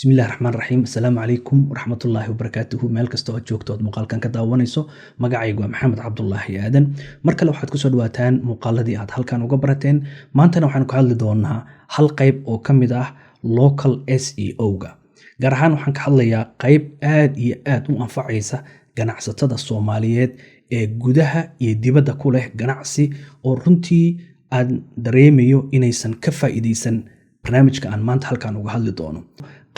بسم الله الرحمن الرحيم. السلام عليكم ورحمة الله وبركاته. مeel kasta oo joogto ad muuqaalkan ka daawanayso, magacaygu waa Maxamed Cabdullaahi Aadan. Markale waxaad ku soo dhawaataan muuqaaladii aad halkan uga barateen. Maantana waxaan ku hadli doonaa hal qayb oo ka mid ah local SEO-ga. Gaar ahaan waxaan ka hadlayaa qayb aad iyo aad u anfacaysa ganacsatada Soomaaliyeed ee gudaha iyo dibadda ku leh ganacsi oo runtii aan dareemayo inaysan ka faa'iideysan barnaamijka aan maanta halkan uga hadli doono.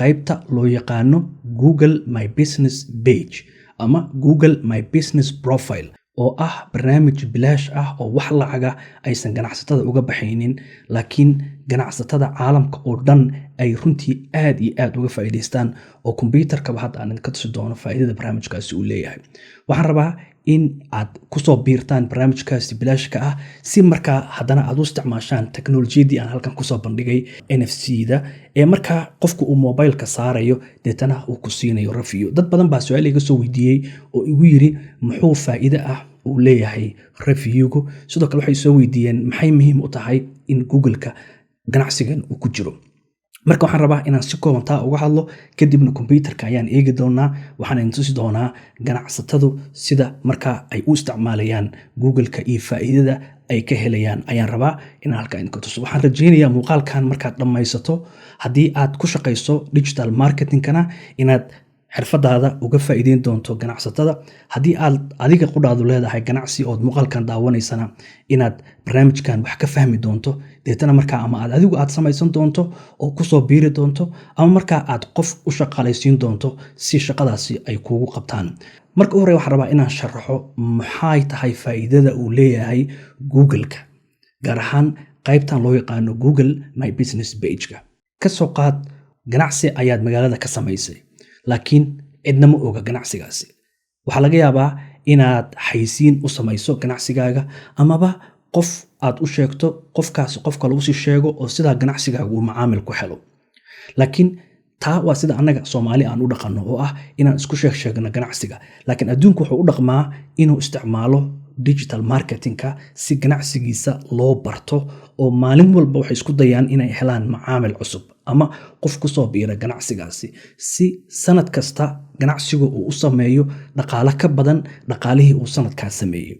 qaybta loo yaqaano Google My Business Page ama Google My Business Profile oo ah barnaamij bilaash ah oo wax lacaga aysan ganacsatada uga baxaynin, laakiin ganacsatada caalamka oo dhan ay runtii aad iyo aad uga faa'iideystaan oo computerka hadda aan ka tusi doono faa'iidada barnaamijkaasi uu leeyahay. Waxaan rabaa in aad ku soo biirtaan barnaamijkaasi bilaashka ah si markaa haddana aad u isticmaashaan teknolojiyadii aan halkan ku soo bandhigay NFC-da ee markaa qofku uu mobileka saarayo deetana uu ku siinayo review. Dad badan baa su'aal iga soo weydiiyey oo igu yiri muxuu faa'iido ah uu leeyahay reviewgu. Sidoo kale waxay soo weydiiyeen maxay muhiim u tahay in Google-ka ganacsigan uu ku jiro. Marka waxaan rabaa inaan si kooban taa uga hadlo, kadibna computerka ayaan eegi doonaa, waxaan tusi doonaa ganacsatadu sida markaa ay u isticmaalayaan Google-ka iyo faa'iidada ay ka helayaan ayaan rabaa inaan halka idinka tuso. Waxaan rajaynayaa muuqaalkan markaad dhammaysato, haddii aad ku shaqayso digital marketing-kana, inaad xirfadaada uga faa'iideyn doonto ganacsatada. Haddii aad adiga qudhaadu leedahay ganacsi oo muuqaalkan daawanaysana, inaad barnaamijkan wax ka fahmi doonto, deetana markaa ama adigu aad samaysan doonto oo ku soo biiri doonto, ama markaa aad qof u shaqaalaysiin doonto si shaqadaasi ay kuugu qabtaan. Marka hore waxaan rabaa inaan sharaxo maxay tahay faa'iidada uu leeyahay Google-ka, gaar ahaan qaybtan loo yaqaano Google My Business Page-ka. Ka soo qaad ganacsi ayaad magaalada ka samaysay, laakiin cidna ma oga ganacsigaasi. Waxaa laga yaabaa inaad xaysiin u samayso ganacsigaaga, amaba qof aad u sheegto, qofkaasi qofka lagu sii sheego oo sidaa ganacsigaaga uu macaamil ku helo. Laakiin taa waa sida annaga Soomaali aan u dhaqanno oo ah inaan isku sheegno ganacsiga. Laakiin adduunku wuxuu u dhaqmaa inuu isticmaalo digital marketing-ka si ganacsigiisa loo barto, oo maalin walba waxay isku dayaan inay helaan macaamil cusub ama qof ku soo biira ganacsigaasi si sanad kasta ganacsigu uu u sameeyo dhaqaale ka badan dhaqaalihii uu sanadkaas sameeyay.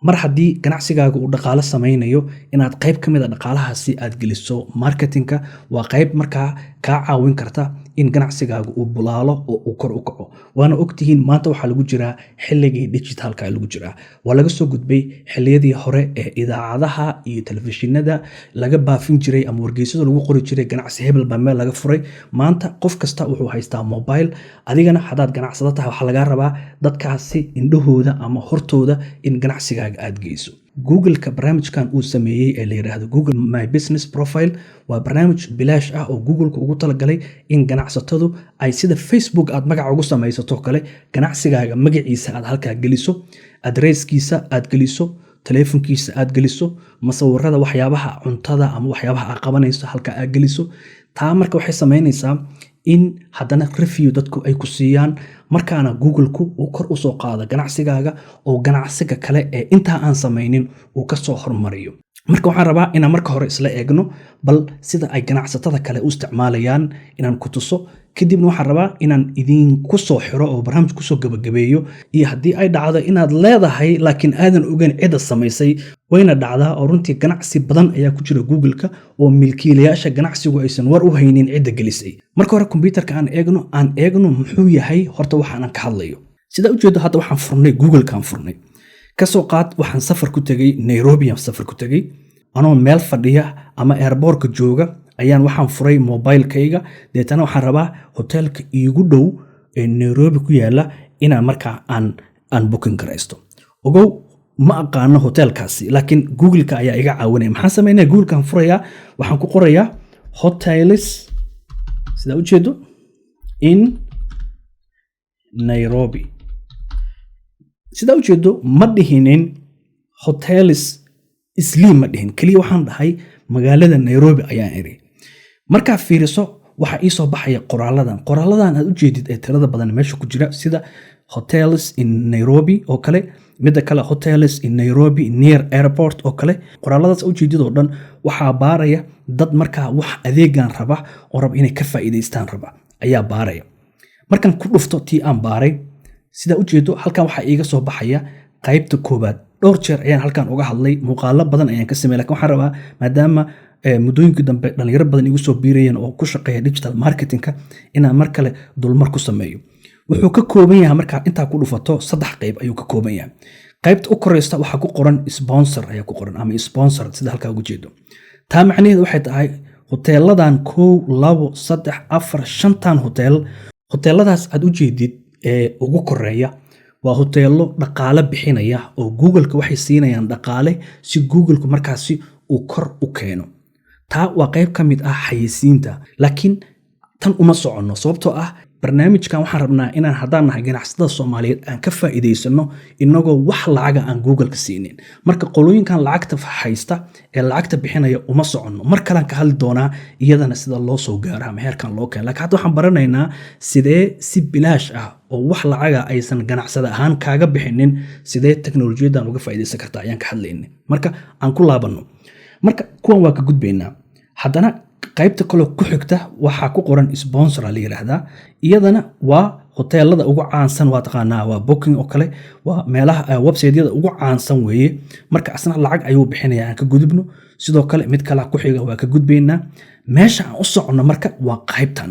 Mar haddii ganacsigaaga uu dhaqaale sameynayo, inaad qayb ka mid ah dhaqaalahaasi aad geliso marketingka waa qayb markaa kaa caawin karta in ganacsigaaga uu bulaalo oo uu kor u kaco. Waana ogtihiin maanta waxaa lagu jiraa xilligii digitalka lagu jiraa. Waa laga soo gudbay xilliyadii hore ee idaacadaha iyo telefishinada laga baafin jiray ama wargeysada lagu qori jiray ganacsi hebel baa meel laga furay. Maanta qof kasta wuxuu haystaa mobile. Adigana haddaad ganacsado tahay waxaa laga rabaa dadkaasi indhahooda ama hortooda in ganacsigaaga aad geyso. Google-ka barnaamijkan uu sameeyay ee la yiraahdo Google My Business Profile waa barnaamij bilaash ah oo Google-ku ugu talagalay in ganacsatadu ay sida Facebook aad magac ugu samaysato kale ganacsigaaga magaciisa aad halkaa geliso, addresskiisa aad geliso, telefonkiisa aad geliso, masawirada waxyaabaha cuntada ama waxyaabaha aad qabanayso halkaa aad geliso. taa marka waxay sameynaysaa in haddana review dadku ay ku siiyaan, markaana Google-ku uu kor u soo qaado ganacsigaaga oo ganacsiga kale ee intaa aan samaynin uu ka soo hormariyo. Marka waxaan rabaa inaan marka hore isla eegno bal sida ay ganacsatada kale u isticmaalayaan inaan ku tuso, kadibna waxaan rabaa inaan idinku soo xiro oo barnaamij ku soo gabagabeeyo. Iyo haddii ay dhacdo inaad leedahay laakiin aadan ogeyn cidda samaysay, wayna dhacdaa oo runtii ganacsi badan ayaa ku jira Google-ka oo milkiilayaasha ganacsigu aysan war u haynin cidda gelisay. Marka hore computerka aan eegno muxuu yahay horta waxaan ka hadlayo. Sida u jeedo hadda waxaan furnay Google-kan furnay. Ka soo qaad waxaan safar ku tagay Nairobi, aan safar ku tagay anoo meel fadhiya ama airport-ka jooga ayaan waxaan furay mobile-kayga, deetana waxaan rabaa hotelka iigu dhow ee Nairobi ku yaala inaan markaa aan booking garaysto. Ogow ma aqaano hotelkaasi, laakiin Google-ka ayaa iga caawinaya. Maxaan sameynaa? Google-kan furayaa, waxaan ku qorayaa hotels sida u jeedo in Nairobi. sida u jeedo ma dhihinin hotels Isliim ma dhihin, kaliya waxaan dhahay magaalada Nairobi ayaan iri. Markaa fiiriso waxa ii soo baxaya qoraaladan aad u jeedid ee tirada badan meesha ku jira, sida hotels in Nairobi oo kale, midda kale hotels in Nairobi near airport oo kale. qoraaladaas u jeedid oo dhan waxaa baaraya dad markaa wax adeegan raba oo raba inay ka faa'iideystaan raba ayaa baaraya. Markan ku dhufto tii aan baaray sida u jeedo halkan waxa iiga soo baxaya qaybta koobaad. dhowr jeer ayaan halkan uga hadlay, muuqaalo badan ayaan ka sameeyay, laakiin waxaan rabaa maadaama muddooyinka dambe dhalinyaro badan igu soo biirayeen oo ku shaqeeya digital marketingka inaan mar kale dulmar ku sameeyo. wuxuu ka kooban yahay marka intaa ku dhufato 3 qayb ayuu ka kooban yahay. qaybta u koreysta waxa ku qoran sponsor ayaa ku qoran ama sponsor sida halka ugu jeedo. taa macnaheedu waxay tahay hoteeladan 1 2 3 4 5 hoteeladaas aad u jeedid ee ugu koreeya waa hoteelo dhaqaale bixinaya oo Google-ka waxay siinayaan dhaqaale si Google-ku markaasi uu kor u keeno. taa waa qayb ka mid ah xayeysiinta, laakiin tan uma soconno sababtoo ah barnaamijkan waxaan rabnaa inaan haddaan nahay ganacsatada Soomaaliyeed aan ka faa'iideysano inagoo wax lacaga aan Google-ka siinin. marka qolooyinkan lacagta haysta ee lacagta bixinaya uma soconno. mar kale aan ka hadli doonaa iyadana sida loo soo gaaro ama heerkan loo keeno. laakiin hadda waxaan baranaynaa sidee si bilaash ah oo wax lacaga aysan ganacsada ahaan kaaga bixinin sidee teknolojiyadan uga faa'iideysan kartaa ayaan ka hadlaynay. marka aan ku laabano. marka kuwan waa ka gudbaynaa. haddana qaybta kale ku xigta waxa ku qoran sponsor la yiraahdaa. iyadana waa hoteelada ugu caansan, waa taqaanaa waa booking oo kale, waa meelaha website-yada ugu caansan weeye. marka asna lacag ayuu bixinayaa aan ka gudubno. sidoo kale mid kale ku xiga waa ka gudbaynaa. meesha aan u socono marka waa qaybtan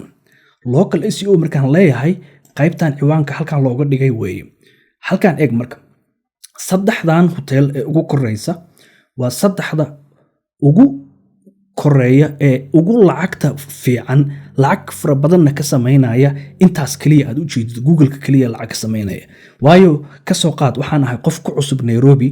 local SEO. markaan leeyahay qaybtan ciwaanka halkan looga dhigay weeye. halkan eeg marka 3dan hotel ee ugu koreysa waa 3da ugu koreeya ee ugu lacagta fiican, lacag fara badanna ka sameynaya. intaas kaliya aad u jeedid Google-ka kaliya lacag ka sameynaya. waayo ka soo qaad waxaan ahay qof ku cusub Nairobi,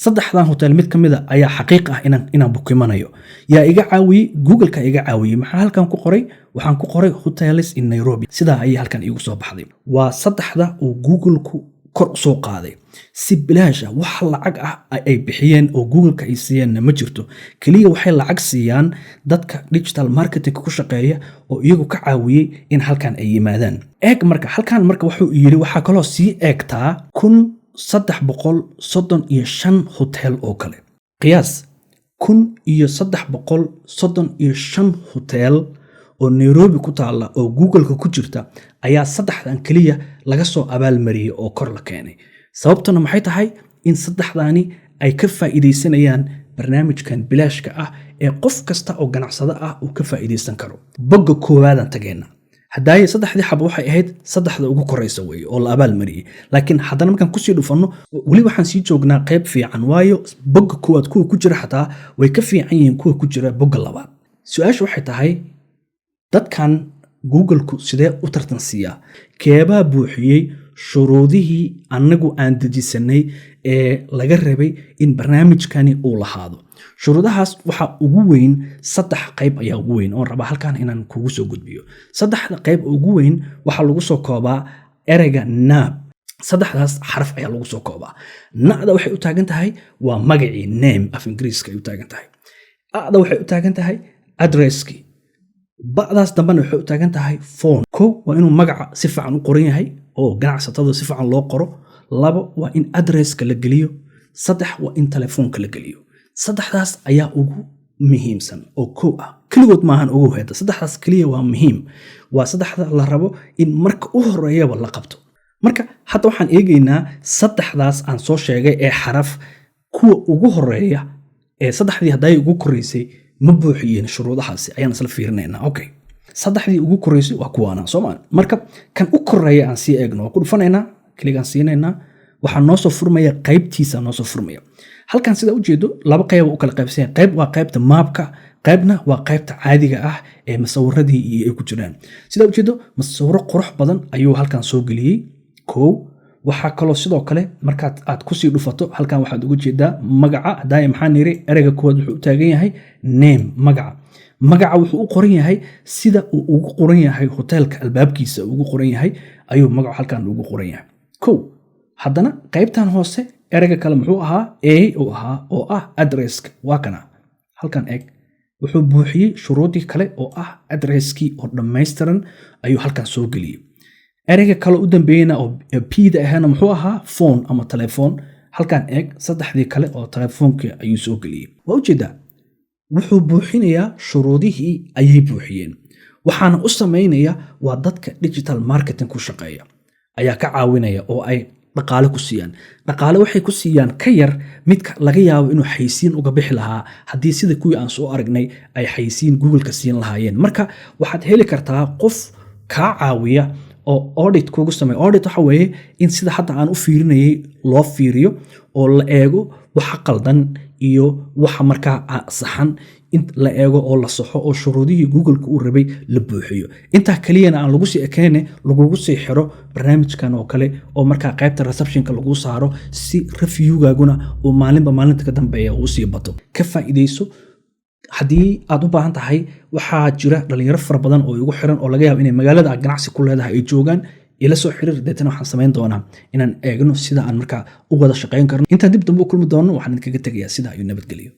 3dan hotel mid kamid ah ayaa xaqiiq ah inaan bukimanayo. yaa iga caawiyay? Google-ka iga caawiyay. maxaa halkan ku qoray? waxaan ku qoray hotels in Nairobi. sidaa ayay halkan iigu soo baxday. waa 3da uu Google-ku kor u soo qaaday si bilaash ah. wax lacag ah ay bixiyeen oo Google-ka ay siiyeen ma jirto. kaliya waxay lacag siiyaan dadka digital marketing ku shaqeeya oo iyagu ka caawiyay in halkan ay yimaadaan. eeg marka halkan marka wuxuu yiri waxa kale oo sii eegtaa 1335 hotel oo kale. qiyaas 1335 hotel oo Nairobi ku taala oo Google-ka ku jirta ayaa 3dan kaliya laga soo abaalmariyay oo kor la keenay. sababtuna maxay tahay in 3dani ay ka faa'iideysanayaan barnaamijkan bilaashka ah ee qof kasta oo ganacsado ah uu ka faa'iideysan karo. bogga koobaadan tageena. hadday 3dii xabo waxay ahayd 3da ugu koreysa weeye oo la abaalmariyay. laakiin haddana markaan ku sii dhufano wali waxaan sii joognaa qayb fiican, waayo bogga koowaad kuwa ku jira xataa way ka fiican yihiin kuwa ku jira bogga labaad. su'aashu waxay tahay dadkan Google-ku sidee u tartansiiyaa? keebaa buuxiyay shuruudihii anagu aan dejisanay ee laga rabay in barnaamijkani uu lahaado? shuruudahaas waxa ugu weyn 3 qayb ayaa ugu weyn oo raba halkan inaan kugu soo gudbiyo. 3da qayb ugu weyn waxa lagu soo koobaa ereyga NAB. 3daas xaraf ayaa lagu soo koobaa. NAda waxay u taagan tahay waa magacii, name af Ingiriiska ay u taagan tahay. ADa waxay u taagan tahay addresski. ba'daas dambana waxay u taagan tahay phone. waa inuu magaca si fiican u qoran yahay oo ganacsatada si fiican loo qoro. 2 waa in addresska la geliyo. 3 waa in telefoonka la geliyo. 3daas ayaa ugu muhiimsan oo kow ah. kaligood maahan ugu heeda. 3daas kaliya waa muhiim. waa 3da la rabo in marka u horeeyaba la qabto. marka hadda waxaan eegaynaa 3daas aan soo sheegay ee xaraf kuwa ugu horeeya ee 3dii hadday ugu koreysay ma buuxiyeen shuruudahaasi ayaan isla fiirinaynaa. okay, 3dii ugu koreysay waa kuwaana Soomaali. marka kan u koreeya aan sii eegno ku dhufanaynaa, kligaan siinaynaa, waxa noo soo furmaya qaybtiisa noo soo furmaya. halkan sida u jeedo 2 qayb u kala qaybsan. qayb waa qaybta maapka, qaybna waa qaybta caadiga ah ee masawiradii ay ku jiraan. sida u jeedo masawiro qurux badan ayuu halkan soo geliyay. waxaa kaloo sidoo kale markaad aad ku sii dhufato halkan waxaad ugu jeedaa magaca. hadday maxaan niri ereyga koowaad wuxuu u taagan yahay name, magaca wuxuu u qoran yahay sida uu ugu qoran yahay hoteelka albaabkiisa ugu qoran yahay ayuu magacu halkan ugu qoran yahay. haddana qaybtan hoose ereyga kale muxuu ahaa? oo ah addresska. waa kana halkan eeg wuxuu buuxiyay shuruudii kale oo ah addresskii oo dhammaystiran ayuu halkan soo geliyay. ereyga kale u dambeeyna oo P-da ahna muxuu ahaa? phone ama telefoon. halkan eeg 3dii kale oo telefoonka ayuu soo geliyay. waa ujeedaa wuxuu buuxinayaa shuruudihii ayay buuxiyeen. waxaana u samaynaya waa dadka digital marketing ku shaqeeya ayaa ka caawinaya oo ay dhaqaale ku siiyaan. Dhaqaale waxay ku siiyaan ka yar midka laga yaabo inuu xaysiin uga bixi lahaa haddii sida kuwii aan soo aragnay ay xaysiin Google-ka siin lahaayeen. Marka waxaad heli kartaa qof kaa caawiya oo audit kugu sameeyo. Audit waxa weeye in sida hadda aan u fiirinayay loo fiiriyo oo la eego waxa qaldan iyo waxa markaa saxan in la eego oo la saxo oo shuruudihii Google-ka uu rabay la buuxiyo. Intaa kaliyana aan lagu sii ekeene lagugu sii xiro barnaamijkan oo kale oo markaa qaybta reception-ka lagu saaro si review-gaaguna uu maalinta ka dambeeya uu sii bato. Ka faa'iideyso. Haddii aad u baahan tahay waxaa jira dhalinyaro fara badan oo igu xiran oo laga yaabo inay magaalada ganacsi ku leedahay ay joogaan ila soo xiriir deetana waxaan samayn doonaa inaan eegno sida aan markaa u wada shaqayn karno. Intaan dib dambe u kulmi doono waxaan idinkaga tegayaa sida ayuu nabadgeliyo.